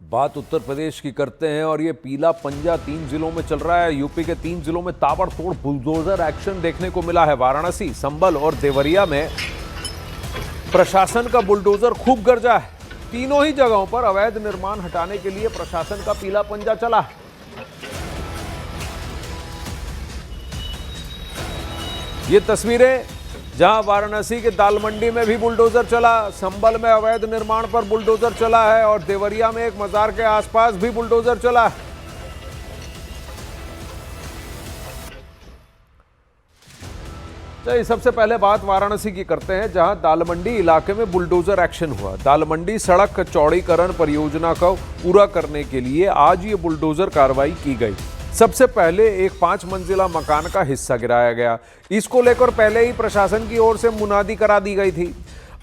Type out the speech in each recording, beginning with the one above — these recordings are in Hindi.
बात उत्तर प्रदेश की करते हैं और ये पीला पंजा 3 जिलों में चल रहा है। यूपी के 3 जिलों में ताबड़तोड़ बुलडोजर एक्शन देखने को मिला है। वाराणसी, संभल और देवरिया में प्रशासन का बुलडोजर खूब गरजा है। तीनों ही जगहों पर अवैध निर्माण हटाने के लिए प्रशासन का पीला पंजा चला है। ये तस्वीरें जहां वाराणसी के दाल मंडी में भी बुलडोजर चला, संभल में अवैध निर्माण पर बुलडोजर चला है और देवरिया में एक मजार के आसपास भी बुलडोजर चला है। चलिए सबसे पहले बात वाराणसी की करते हैं, जहां दालमंडी इलाके में बुलडोजर एक्शन हुआ। दालमंडी सड़क चौड़ीकरण परियोजना को पूरा करने के लिए आज ये बुलडोजर कार्रवाई की गई। सबसे पहले एक 5 मंजिला मकान का हिस्सा गिराया गया। इसको लेकर पहले ही प्रशासन की ओर से मुनादी करा दी गई थी।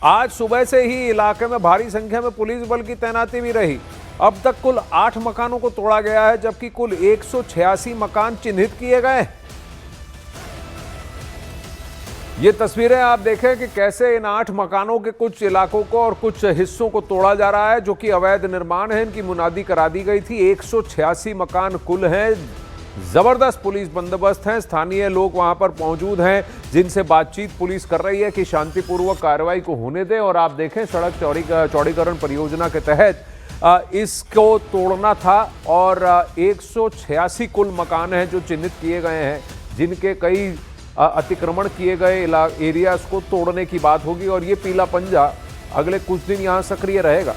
आज सुबह से ही इलाके में भारी संख्या में पुलिस बल की तैनाती भी रही। अब तक कुल 8 मकानों को तोड़ा गया है, जबकि कुल 186 मकान चिन्हित किए गए। ये तस्वीरें आप देखें कि कैसे इन 8 मकानों के कुछ इलाकों को और कुछ हिस्सों को तोड़ा जा रहा है, जो कि अवैध निर्माण है। इनकी मुनादी करा दी गई थी। 186 मकान कुल हैं। जबरदस्त पुलिस बंदोबस्त है। स्थानीय लोग वहां पर मौजूद हैं, जिनसे बातचीत पुलिस कर रही है कि शांतिपूर्वक कार्रवाई को होने दें। और आप देखें, सड़क चौड़ीकरण परियोजना के तहत इसको तोड़ना था और 186 कुल मकान हैं जो चिन्हित किए गए हैं, जिनके कई अतिक्रमण किए गए एरियाज को तोड़ने की बात होगी। और ये पीला पंजा अगले कुछ दिन यहां सक्रिय रहेगा।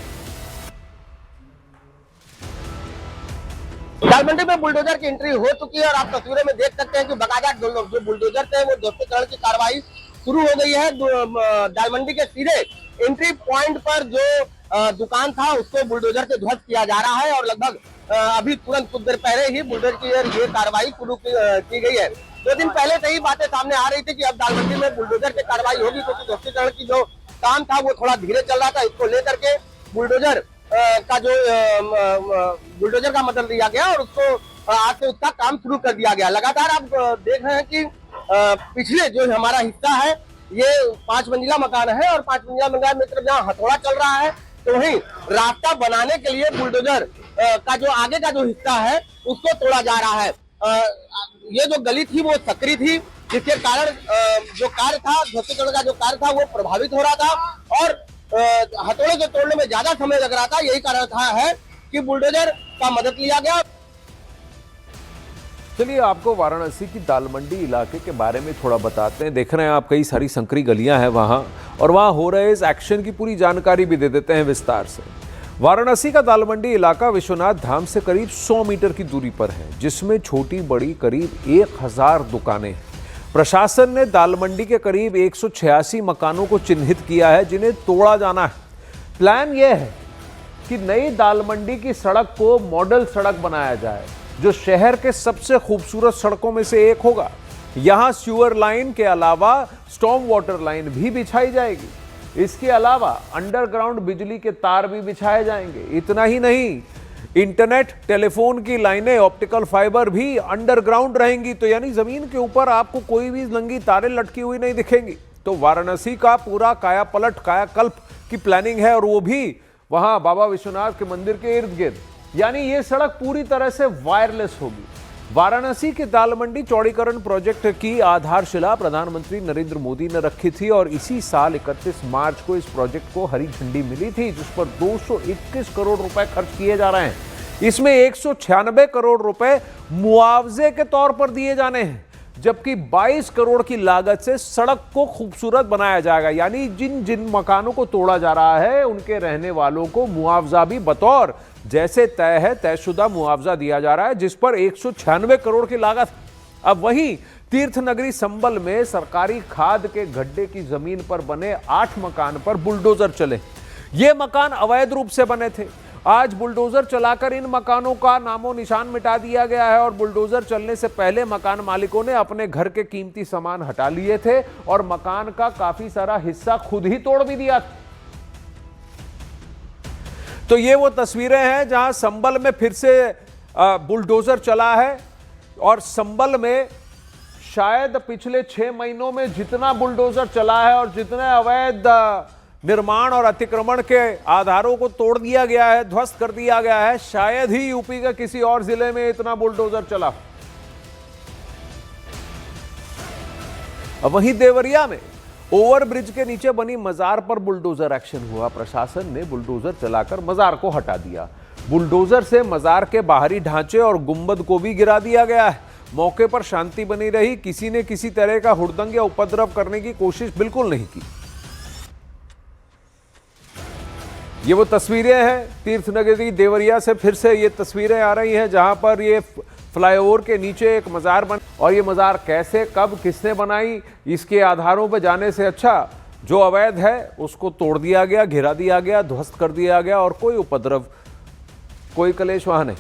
दालमंडी में बुलडोजर की एंट्री हो चुकी है और आप तस्वीरों में देख सकते हैं कि बकायदा जो बुलडोजर थे वो ध्वस्तीकरण की कार्रवाई शुरू हो गई है। दालमंडी के सीधे एंट्री पॉइंट पर जो दुकान था उसको बुलडोजर से ध्वस्त किया जा रहा है और लगभग अभी तुरंत कुछ देर पहले ही बुलडोजर की ये कार्रवाई शुरू की गई है। 2 दिन पहले से ही बातें सामने आ रही थी कि अब दालमंडी में बुलडोजर की कार्रवाई होगी, क्योंकि ध्वस्तीकरण की जो काम था वो थोड़ा धीरे चल रहा था। इसको लेकर के बुलडोजर का मदद लिया गया और उसको आज से उसका काम शुरू कर दिया गया। लगातार आप देख रहे हैं कि पिछले जो हमारा हिस्सा है ये 5 मंजिला मकान है और 5 मंजिला मकान में तरफ जहाँ हथौड़ा चल रहा है, तो वहीं रास्ता बनाने के लिए बुलडोजर का जो आगे का जो हिस्सा है उसको तोड़ा जा रहा है। ये जो गली थी वो सकरी थी, जिसके कारण जो कार्य था, ध्वस्तीकरण का जो कार्य था वो प्रभावित हो रहा था और हथौड़े को तोड़ने में ज्यादा समय लग रहा था। यही कारण था है कि बुलडोजर का मदद लिया गया। चलिए आपको वाराणसी की दालमंडी इलाके के बारे में थोड़ा बताते हैं। देख रहे हैं आप, कई सारी संकरी गलियां हैं वहां, और वहां हो रहे इस एक्शन की पूरी जानकारी भी दे देते हैं विस्तार से। वाराणसी का दालमंडी इलाका विश्वनाथ धाम से करीब 100 मीटर की दूरी पर है, जिसमें छोटी बड़ी करीब 1000 दुकानें हैं। प्रशासन ने दालमंडी के करीब 186 मकानों को चिन्हित किया है, जिन्हें तोड़ा जाना है। प्लान यह है कि नई दालमंडी की सड़क को मॉडल सड़क बनाया जाए, जो शहर के सबसे खूबसूरत सड़कों में से एक होगा। यहां सीवर लाइन के अलावा स्टॉर्म वाटर लाइन भी बिछाई जाएगी। इसके अलावा अंडरग्राउंड बिजली के तार भी बिछाए जाएंगे। इतना ही नहीं, इंटरनेट, टेलीफोन की लाइनें, ऑप्टिकल फाइबर भी अंडरग्राउंड रहेंगी। तो यानी जमीन के ऊपर आपको कोई भी नंगी तारें लटकी हुई नहीं दिखेंगी। तो वाराणसी का पूरा कायापलट, कायाकल्प की प्लानिंग है, और वो भी वहां बाबा विश्वनाथ के मंदिर के इर्द गिर्द। यानी ये सड़क पूरी तरह से वायरलेस होगी। वाराणसी के दालमंडी चौड़ीकरण प्रोजेक्ट की आधारशिला प्रधानमंत्री नरेंद्र मोदी ने रखी थी और इसी साल 31 मार्च को इस प्रोजेक्ट को हरी झंडी मिली थी, जिस पर 221 करोड़ रुपए खर्च किए जा रहे हैं। इसमें 196 करोड़ रुपए मुआवजे के तौर पर दिए जाने हैं, जबकि 22 करोड़ की लागत से सड़क को खूबसूरत बनाया जाएगा। यानी जिन जिन मकानों को तोड़ा जा रहा है उनके रहने वालों को मुआवजा भी बतौर जैसे तय है तयशुदा मुआवजा दिया जा रहा है, जिस पर 196 करोड़ की लागत। अब वहीं तीर्थ नगरी संभल में सरकारी खाद के गड्ढे की जमीन पर बने 8 मकान पर बुलडोजर चले। ये मकान अवैध रूप से बने थे। आज बुलडोजर चलाकर इन मकानों का नामो निशान मिटा दिया गया है और बुलडोजर चलने से पहले मकान मालिकों ने अपने घर के कीमती सामान हटा लिए थे और मकान का काफी सारा हिस्सा खुद ही तोड़ भी दिया था। तो ये वो तस्वीरें हैं जहां संभल में फिर से बुलडोजर चला है, और संभल में शायद पिछले 6 महीनों में जितना बुलडोजर चला है और जितने अवैध निर्माण और अतिक्रमण के आधारों को तोड़ दिया गया है, ध्वस्त कर दिया गया है। शायद ही यूपी का किसी और जिले में इतना बुलडोजर चला। अब वहीं देवरिया में ओवरब्रिज के नीचे बनी मजार पर बुलडोजर एक्शन हुआ। प्रशासन ने बुलडोजर चलाकर मजार को हटा दिया। बुलडोजर से मजार के बाहरी ढांचे और गुंबद को भी गिरा दिया गया है। मौके पर शांति बनी रही। किसी ने किसी तरह का हुड़दंग या उपद्रव करने की कोशिश बिल्कुल नहीं की। ये वो तस्वीरें हैं तीर्थनगरी देवरिया से। फिर से ये तस्वीरें आ रही हैं जहां पर ये फ्लाईओवर के नीचे एक मजार बन, और ये मजार कैसे, कब, किसने बनाई, इसके आधारों पर जाने से अच्छा जो अवैध है उसको तोड़ दिया गया, घिरा दिया गया, ध्वस्त कर दिया गया और कोई उपद्रव, कोई कलेश वहां नहीं।